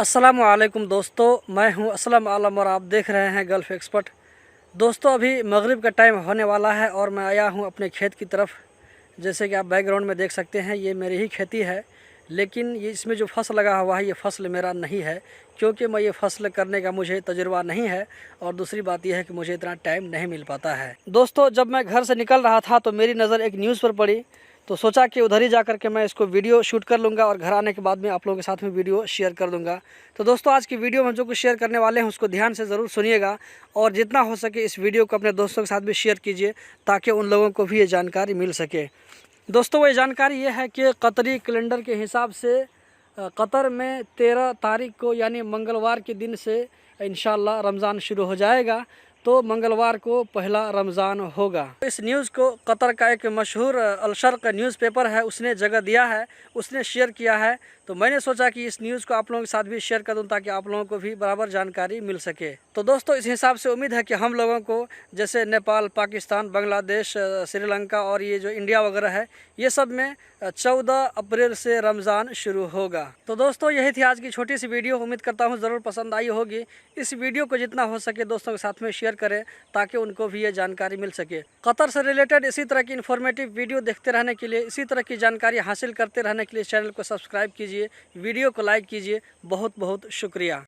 अस्सलामुअलैकुम दोस्तों, मैं हूं असलम आलम और आप देख रहे हैं गल्फ़ एक्सपर्ट। दोस्तों, अभी मगरिब का टाइम होने वाला है और मैं आया हूं अपने खेत की तरफ। जैसे कि आप बैकग्राउंड में देख सकते हैं, ये मेरी ही खेती है, लेकिन ये इसमें जो फसल लगा हुआ है ये फसल मेरा नहीं है, क्योंकि मैं ये फसल करने का मुझे तजुर्बा नहीं है और दूसरी बात यह है कि मुझे इतना टाइम नहीं मिल पाता है। दोस्तों, जब मैं घर से निकल रहा था तो मेरी नज़र एक न्यूज़ पर पड़ी, तो सोचा कि उधर ही जाकर के मैं इसको वीडियो शूट कर लूँगा और घर आने के बाद में आप लोगों के साथ में वीडियो शेयर कर दूँगा। तो दोस्तों, आज की वीडियो में जो कुछ शेयर करने वाले हैं उसको ध्यान से ज़रूर सुनिएगा और जितना हो सके इस वीडियो को अपने दोस्तों के साथ भी शेयर कीजिए ताकि उन लोगों को भी ये जानकारी मिल सके। दोस्तों, ये जानकारी ये है कि कतरी कैलेंडर के हिसाब से कतर में 13 तारीख को यानी मंगलवार के दिन से इंशाअल्लाह रमज़ान शुरू हो जाएगा। तो मंगलवार को पहला रमज़ान होगा। इस न्यूज़ को कतर का एक मशहूर अल शर्क़ न्यूज़पेपर है, उसने जगह दिया है, उसने शेयर किया है। तो मैंने सोचा कि इस न्यूज़ को आप लोगों के साथ भी शेयर कर दूं ताकि आप लोगों को भी बराबर जानकारी मिल सके। तो दोस्तों, इस हिसाब से उम्मीद है कि हम लोगों को जैसे नेपाल, पाकिस्तान, बांग्लादेश, श्रीलंका और ये जो इंडिया वगैरह है, ये सब में 14 अप्रैल से रमज़ान शुरू होगा। तो दोस्तों, यही थी आज की छोटी सी वीडियो। उम्मीद करता हूँ ज़रूर पसंद आई होगी। इस वीडियो को जितना हो सके दोस्तों के साथ में शेयर करें ताकि उनको भी ये जानकारी मिल सके। कतर से रिलेटेड इसी तरह की इन्फॉर्मेटिव वीडियो देखते रहने के लिए, इसी तरह की जानकारी हासिल करते रहने के लिए चैनल को सब्सक्राइब कीजिए, वीडियो को लाइक कीजिए। बहुत बहुत शुक्रिया।